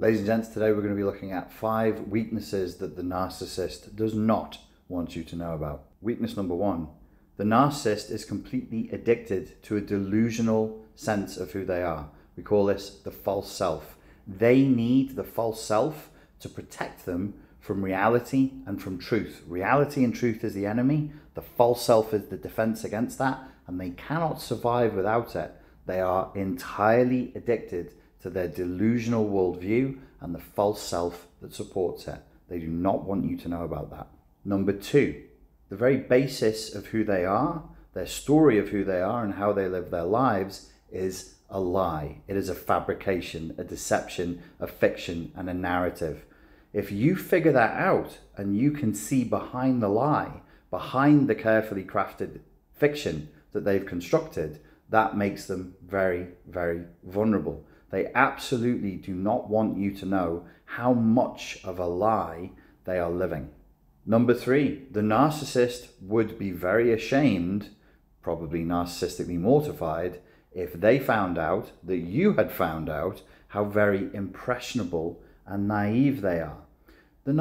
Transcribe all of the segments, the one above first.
Ladies and gents, today we're going to be looking at 5 weaknesses that the narcissist does not want you to know about. Weakness number 1. The narcissist is completely addicted to a delusional sense of who they are. We call this the false self. They need the false self to protect them from reality and from truth. Reality and truth is the enemy. The false self is the defense against that, and they cannot survive without it. They are entirely addicted to their delusional worldview and the false self that supports it. They do not want you to know about that. Number 2, the very basis of who they are, their story of who they are and how they live their lives is a lie. It is a fabrication, a deception, a fiction, and a narrative. If you figure that out and you can see behind the lie, behind the carefully crafted fiction that they've constructed, that makes them very, very vulnerable. They absolutely do not want you to know how much of a lie they are living. Number 3, the narcissist would be very ashamed, probably narcissistically mortified, if they found out that you had found out how very impressionable and naive they are. The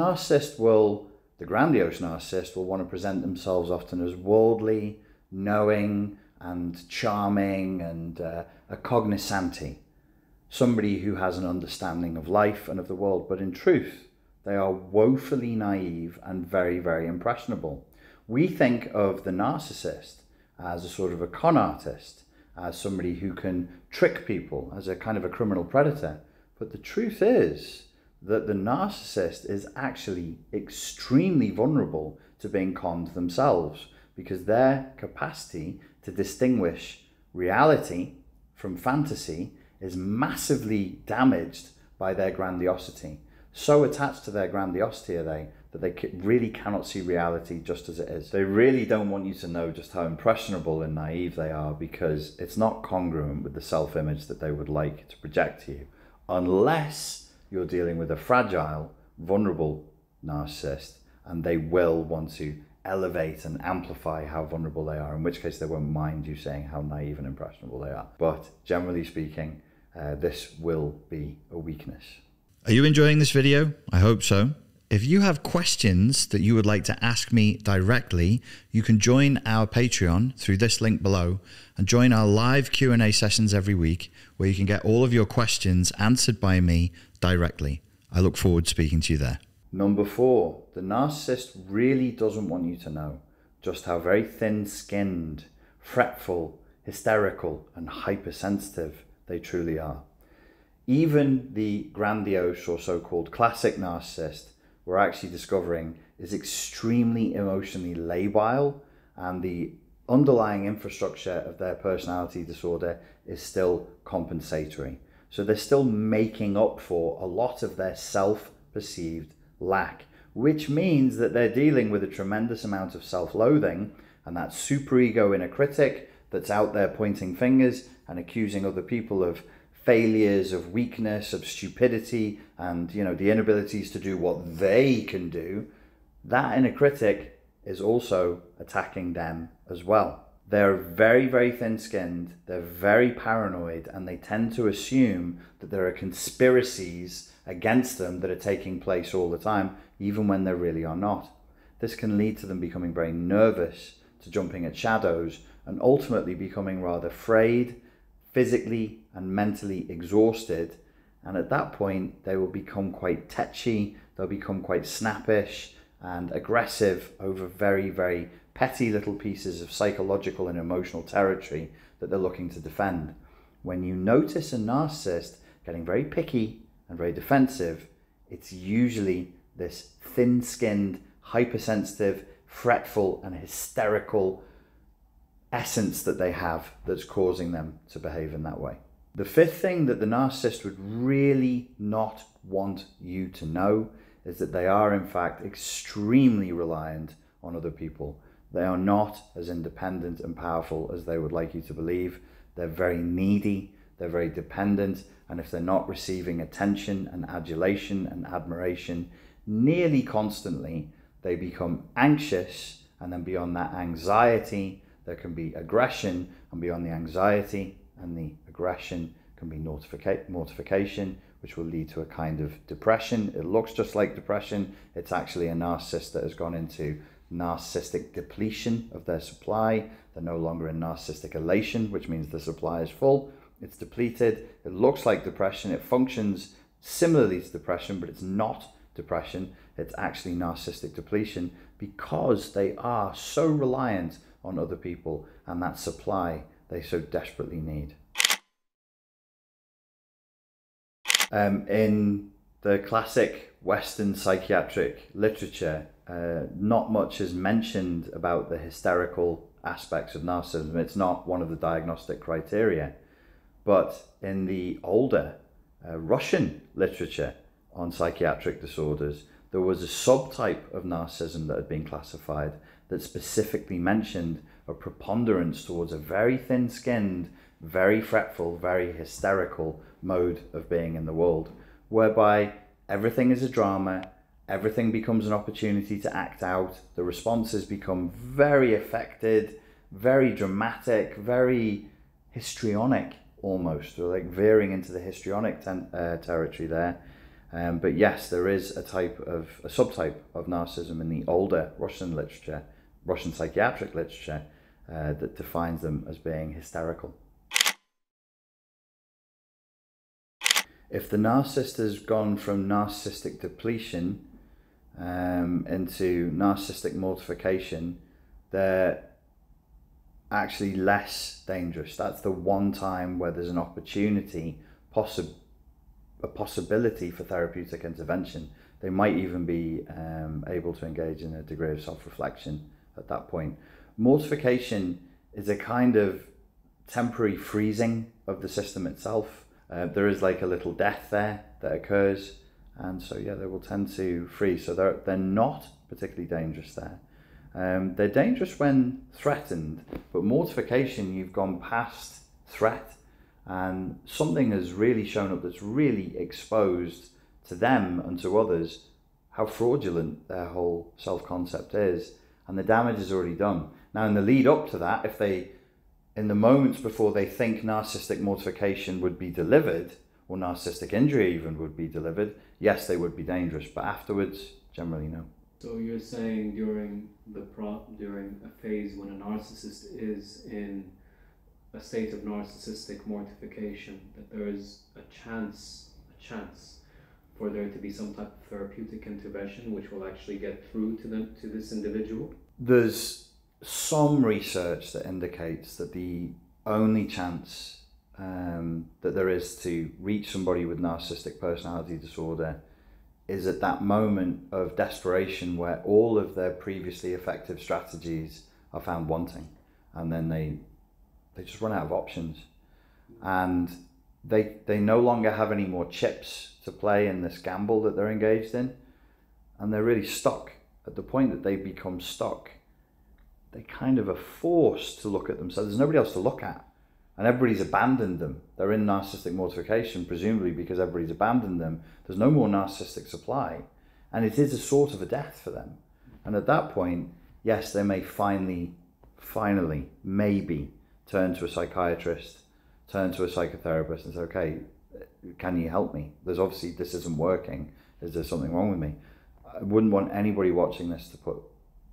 grandiose narcissist will want to present themselves often as worldly, knowing and charming and a cognoscente. Somebody who has an understanding of life and of the world, but in truth, they are woefully naive and very, very impressionable. We think of the narcissist as a sort of a con artist, as somebody who can trick people, as a kind of a criminal predator. But the truth is that the narcissist is actually extremely vulnerable to being conned themselves, because their capacity to distinguish reality from fantasy is massively damaged by their grandiosity. So attached to their grandiosity are they that they really cannot see reality just as it is. They really don't want you to know just how impressionable and naive they are, because it's not congruent with the self-image that they would like to project to you, unless you're dealing with a fragile, vulnerable narcissist, and they will want to elevate and amplify how vulnerable they are, in which case they won't mind you saying how naive and impressionable they are. But generally speaking, this will be a weakness. Are you enjoying this video? I hope so. If you have questions that you would like to ask me directly, you can join our Patreon through this link below and join our live Q&A sessions every week, where you can get all of your questions answered by me directly. I look forward to speaking to you there. Number 4, the narcissist really doesn't want you to know just how very thin-skinned, fretful, hysterical, and hypersensitive they truly are. Even the grandiose or so-called classic narcissist, we're actually discovering, is extremely emotionally labile, and the underlying infrastructure of their personality disorder is still compensatory. So they're still making up for a lot of their self-perceived lack, which means that they're dealing with a tremendous amount of self-loathing, and that superego inner critic that's out there pointing fingers and accusing other people of failures, of weakness, of stupidity, and the inabilities to do what they can do. That inner critic is also attacking them as well. They're very, very thin-skinned, they're very paranoid, and they tend to assume that there are conspiracies against them that are taking place all the time, even when there really are not. This can lead to them becoming very nervous, to jumping at shadows, and ultimately becoming rather frayed, physically and mentally exhausted. And at that point, they will become quite tetchy, they'll become quite snappish and aggressive over very, very petty little pieces of psychological and emotional territory that they're looking to defend. When you notice a narcissist getting very picky and very defensive, it's usually this thin-skinned, hypersensitive, fretful, and hysterical essence that they have that's causing them to behave in that way. The 5th thing that the narcissist would really not want you to know is that they are in fact extremely reliant on other people. They are not as independent and powerful as they would like you to believe. They're very needy, they're very dependent, and if they're not receiving attention and adulation and admiration nearly constantly, they become anxious, and then beyond that anxiety, there can be aggression, and beyond the anxiety and the aggression can be mortification, which will lead to a kind of depression. It looks just like depression. It's actually a narcissist that has gone into narcissistic depletion of their supply. They're no longer in narcissistic elation, which means the supply is full. It's depleted. It looks like depression. It functions similarly to depression, but it's not depression. It's actually narcissistic depletion, because they are so reliant on other people and that supply they so desperately need. In the classic Western psychiatric literature, not much is mentioned about the hysterical aspects of narcissism. It's not one of the diagnostic criteria. But in the older Russian literature on psychiatric disorders, there was a subtype of narcissism that had been classified that specifically mentioned a preponderance towards a very thin-skinned, very fretful, very hysterical mode of being in the world, whereby everything is a drama, everything becomes an opportunity to act out, the responses become very affected, very dramatic, very histrionic almost, or like veering into the histrionic territory there. But yes, there is a subtype of narcissism in the older Russian literature, Russian psychiatric literature, that defines them as being hysterical. If the narcissist has gone from narcissistic depletion into narcissistic mortification, they're actually less dangerous. That's the one time where there's an opportunity, a possibility for therapeutic intervention. They might even be able to engage in a degree of self-reflection at that point. Mortification is a kind of temporary freezing of the system itself. There is like a little death there that occurs, and so yeah, they will tend to freeze. So they're not particularly dangerous there. They're dangerous when threatened, but mortification, you've gone past threat, and something has really shown up that's really exposed to them and to others how fraudulent their whole self-concept is, and the damage is already done. Now, in the lead up to that, in the moments before they think narcissistic mortification would be delivered, or narcissistic injury even would be delivered, yes, they would be dangerous, but afterwards, generally no. So you're saying during a phase when a narcissist is in a state of narcissistic mortification, that there is a chance for there to be some type of therapeutic intervention which will actually get through to this individual? There's some research that indicates that the only chance that there is to reach somebody with narcissistic personality disorder is at that moment of desperation where all of their previously effective strategies are found wanting, and then they just run out of options, and they no longer have any more chips to play in this gamble that they're engaged in, and they're really stuck. At the point that they become stuck, they kind of are forced to look at themselves. There's nobody else to look at, and everybody's abandoned them. They're in narcissistic mortification, presumably because everybody's abandoned them. There's no more narcissistic supply, and it is a sort of a death for them. And at that point, yes, they may finally, maybe turn to a psychiatrist, turn to a psychotherapist and say, okay, can you help me? There's obviously, this isn't working. Is there something wrong with me? I wouldn't want anybody watching this to put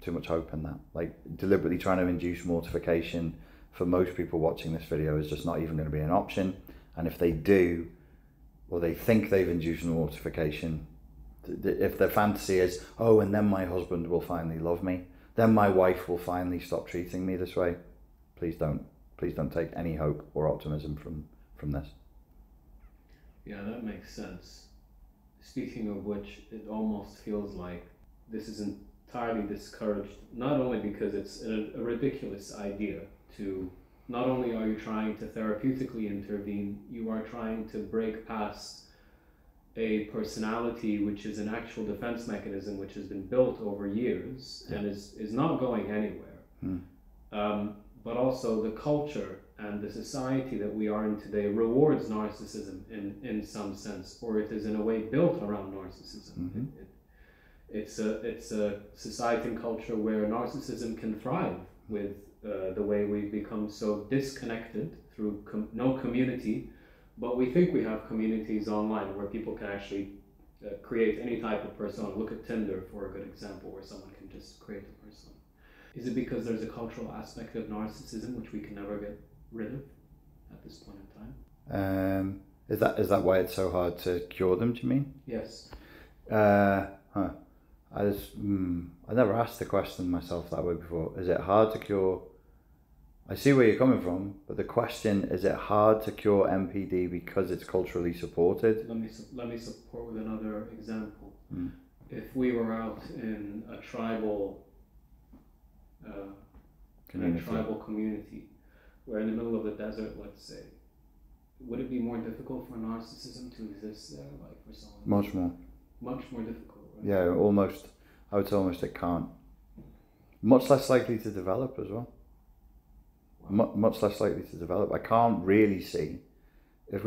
too much hope in that. Like, deliberately trying to induce mortification for most people watching this video is just not even going to be an option. And if they do, or they think they've induced mortification, if their fantasy is, oh, and then my husband will finally love me, then my wife will finally stop treating me this way, please don't take any hope or optimism from this. Yeah, that makes sense. Speaking of which, it almost feels like this is entirely discouraged, not only because it's a ridiculous idea to, not only are you trying to therapeutically intervene, you are trying to break past a personality which is an actual defense mechanism which has been built over years and is not going anywhere. But also the culture and the society that we are in today rewards narcissism in some sense, or it is in a way built around narcissism. It's a society and culture where narcissism can thrive with the way we've become so disconnected through no community, But we think we have communities online where people can actually create any type of persona. Look at Tinder for a good example, where someone can just create a persona. Is it because there's a cultural aspect of narcissism which we can never get rid of at this point in time? Is that why it's so hard to cure them, do you mean? Yes. I never asked the question myself that way before. Is it hard to cure? I see where you're coming from, but the question, is it hard to cure MPD because it's culturally supported? Let me support with another example. If we were out in a tribal community, we're in the middle of the desert, let's say, would it be more difficult for narcissism to exist there, like for someone? Much more. Much more difficult, right? Yeah, almost. I would say almost it can't. Much less likely to develop as well. Wow. Much less likely to develop. I can't really see if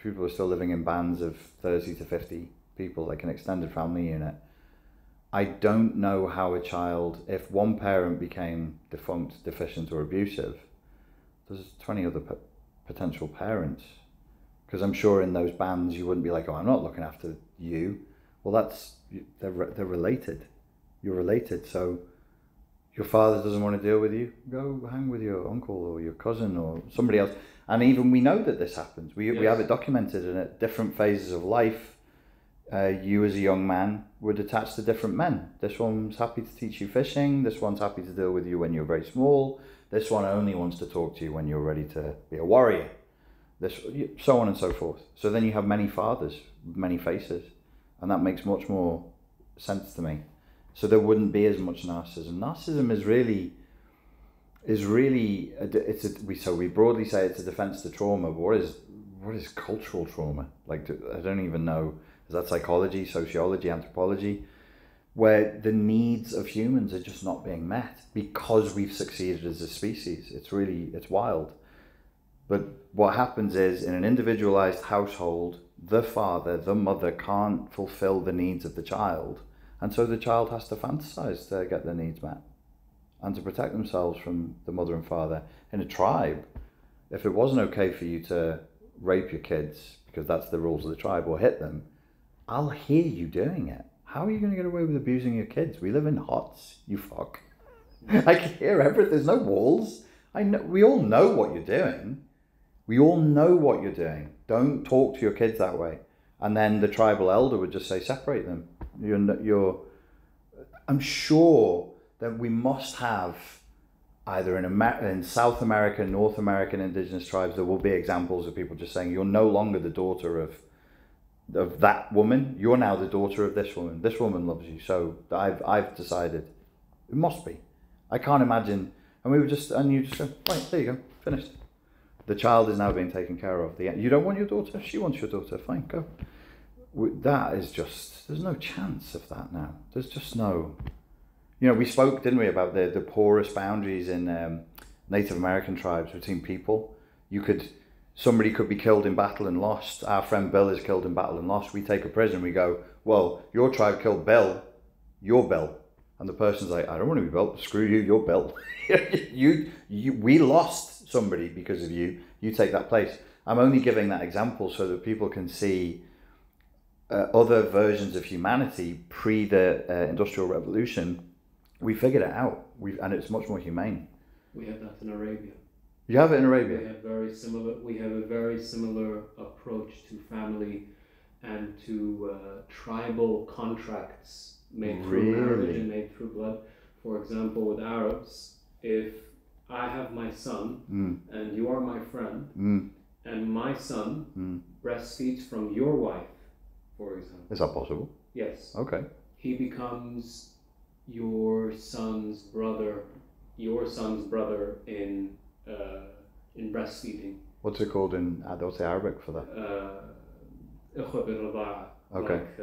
people were still living in bands of 30 to 50 people, like an extended family unit. I don't know how a child, if one parent became defunct, deficient, or abusive, there's 20 other potential parents. Because I'm sure in those bands you wouldn't be like, oh, I'm not looking after you. Well, they're related. You're related, so your father doesn't want to deal with you, go hang with your uncle or your cousin or somebody else. And even we know that this happens. We have it documented, and at different phases of life, you as a young man would attach to different men. This one's happy to teach you fishing. This one's happy to deal with you when you're very small. This one only wants to talk to you when you're ready to be a warrior. So on and so forth. So then you have many fathers, many faces, and that makes much more sense to me. So there wouldn't be as much narcissism. Narcissism we broadly say it's a defense to trauma, but what is cultural trauma? Like, I don't even know. Is that psychology, sociology, anthropology? Where the needs of humans are just not being met because we've succeeded as a species. It's wild. But what happens is, in an individualized household, the father, the mother can't fulfill the needs of the child. And so the child has to fantasize to get their needs met and to protect themselves from the mother and father. In a tribe, if it wasn't okay for you to rape your kids, because that's the rules of the tribe, or hit them, I'll hear you doing it. How are you going to get away with abusing your kids? We live in huts, you fuck. I can hear everything. There's no walls. We all know what you're doing. We all know what you're doing. Don't talk to your kids that way. And then the tribal elder would just say, separate them. I'm sure that we must have either in South America, North American indigenous tribes, there will be examples of people just saying, you're no longer the daughter of that woman. You're now the daughter of this woman. This woman loves you. So I've decided. It must be. I can't imagine. And you just go, right, there you go, finished. The child is now being taken care of. You don't want your daughter? She wants your daughter. Fine, go. That is just, there's no chance of that now. There's just no, we spoke, didn't we, about the porous boundaries in Native American tribes between people. Somebody could be killed in battle and lost. Our friend Bill is killed in battle and lost. We take a prisoner, we go, well, your tribe killed Bill, you're Bill. And the person's like, I don't want to be Bill, screw you, you're Bill. We lost somebody because of you, you take that place. I'm only giving that example so that people can see other versions of humanity pre the Industrial Revolution. We figured it out, and it's much more humane. We have that in Arabia. You have it in Arabia? We have a very similar approach to family and to tribal contracts made through marriage and made through blood. For example, with Arabs, if I have my son and you are my friend and my son breastfeeds from your wife, for example. Is that possible? Yes. Okay. He becomes your son's brother in breastfeeding. What's it called in Arabic for that? Okay. Like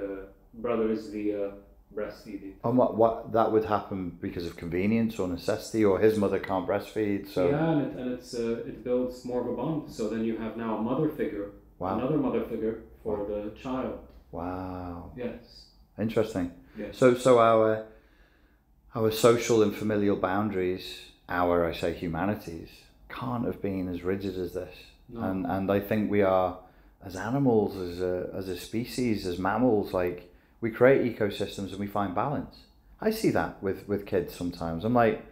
brothers via breastfeeding. And what that would happen because of convenience or necessity, or his mother can't breastfeed, so yeah, and it builds more of a bond. So then you have now a mother figure, another mother figure for the child. Wow. Yes. Interesting. Yes. So our social and familial boundaries, humanities, can't have been as rigid as this. No. And I think we are, as animals, as a species, as mammals, like, we create ecosystems and we find balance. I see that with kids sometimes. I'm like,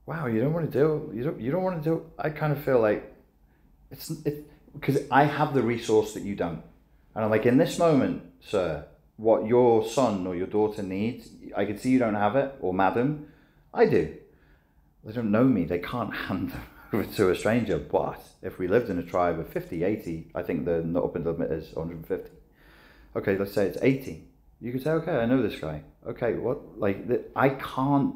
wow, you don't want to do, you don't want to do. I kind of feel like because I have the resource that you don't, and I'm like, in this moment, sir, what your son or your daughter needs, I can see you don't have it, or madam, I do. They don't know me. They can't hand them over to a stranger. But if we lived in a tribe of 50, 80, I think the upper limit is 150. Okay, let's say it's 80. You could say, okay, I know this guy. Okay, what? Like, I can't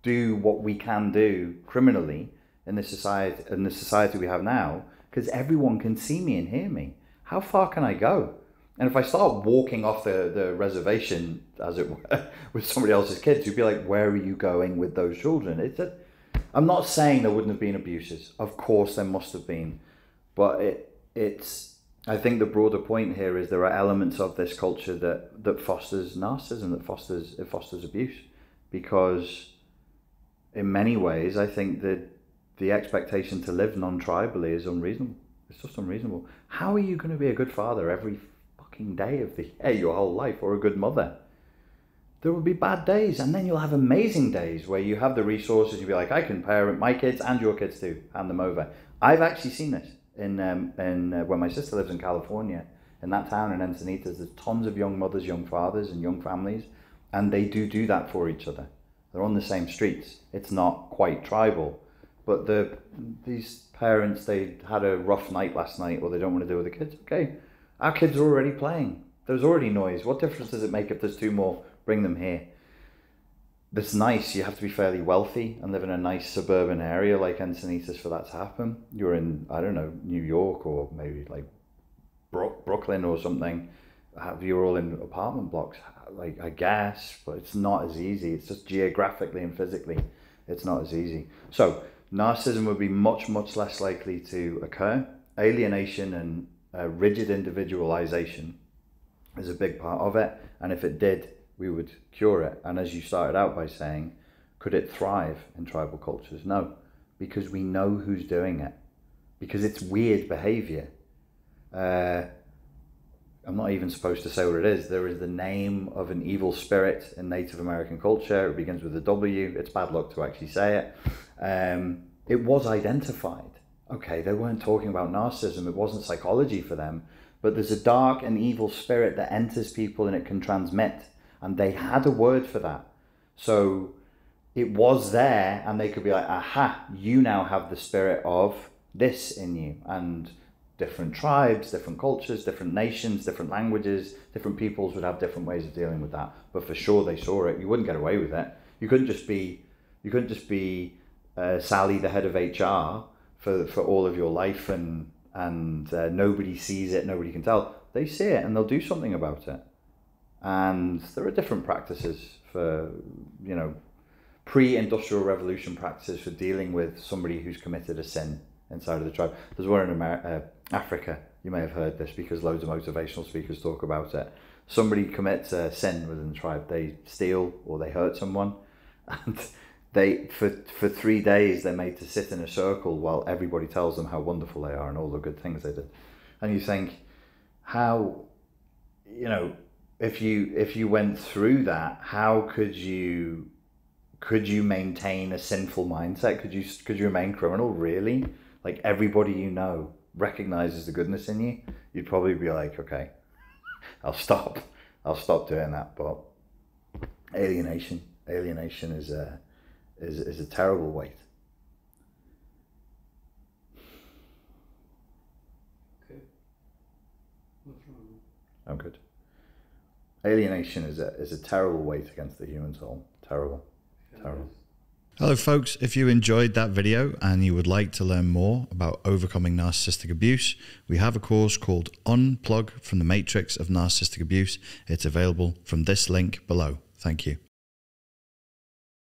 do what we can do criminally in this society we have now, because everyone can see me and hear me. How far can I go? And if I start walking off the reservation, as it were, with somebody else's kids, you'd be like, where are you going with those children? I'm not saying there wouldn't have been abuses. Of course there must have been. But I think the broader point here is there are elements of this culture that fosters narcissism, that fosters abuse. Because in many ways, I think that the expectation to live non-tribally is unreasonable. It's just unreasonable. How are you going to be a good father every fucking day of the year, your whole life, or a good mother? There will be bad days, and then you'll have amazing days where you have the resources. You'll be like, I can parent my kids and your kids too, hand them over. I've actually seen this in when my sister lives in California, in that town in Encinitas. There's tons of young mothers, young fathers, and young families, and they do that for each other. They're on the same streets. It's not quite tribal, but these parents, they had a rough night last night, or they don't want to deal with the kids. Okay, our kids are already playing. There's already noise. What difference does it make if there's two more? Bring them here. That's nice. You have to be fairly wealthy and live in a nice suburban area like Encinitas for that to happen. You're in, I don't know, New York, or maybe like Brooklyn or something. You're all in apartment blocks, like, I guess, but it's not as easy. It's just geographically and physically, it's not as easy. So narcissism would be much, much less likely to occur. Alienation and rigid individualization is a big part of it. And if it did, we would cure it. And as you started out by saying, could it thrive in tribal cultures? No, because we know who's doing it. Because it's weird behavior. I'm not even supposed to say what it is. There is the name of an evil spirit in Native American culture. It begins with a W. It's bad luck to actually say it. It was identified. Okay, they weren't talking about narcissism. It wasn't psychology for them. But there's a dark and evil spirit that enters people and it can transmit. And they had a word for that. So it was there, and they could be like, aha, you now have the spirit of this in you. And different tribes, different cultures, different nations, different languages, different peoples would have different ways of dealing with that. But for sure they saw it. You wouldn't get away with it. You couldn't just be Sally, the head of HR, for all of your life, and nobody sees it, nobody can tell. They see it and they'll do something about it. And there are different practices for, pre-industrial revolution practices for dealing with somebody who's committed a sin inside of the tribe. There's one in Africa. You may have heard this because loads of motivational speakers talk about it. Somebody commits a sin within the tribe. They steal or they hurt someone, and they for 3 days they're made to sit in a circle while everybody tells them how wonderful they are and all the good things they did. And you think, how, if you went through that, how could you maintain a sinful mindset? Could you remain criminal? Really? Like, everybody recognizes the goodness in you. You'd probably be like, okay, I'll stop doing that. But alienation is a terrible weight. Okay. What's wrong? I'm good. Alienation is a terrible weight against the human soul. Terrible. Terrible. Hello folks, if you enjoyed that video and you would like to learn more about overcoming narcissistic abuse, we have a course called Unplug from the Matrix of Narcissistic Abuse. It's available from this link below. Thank you.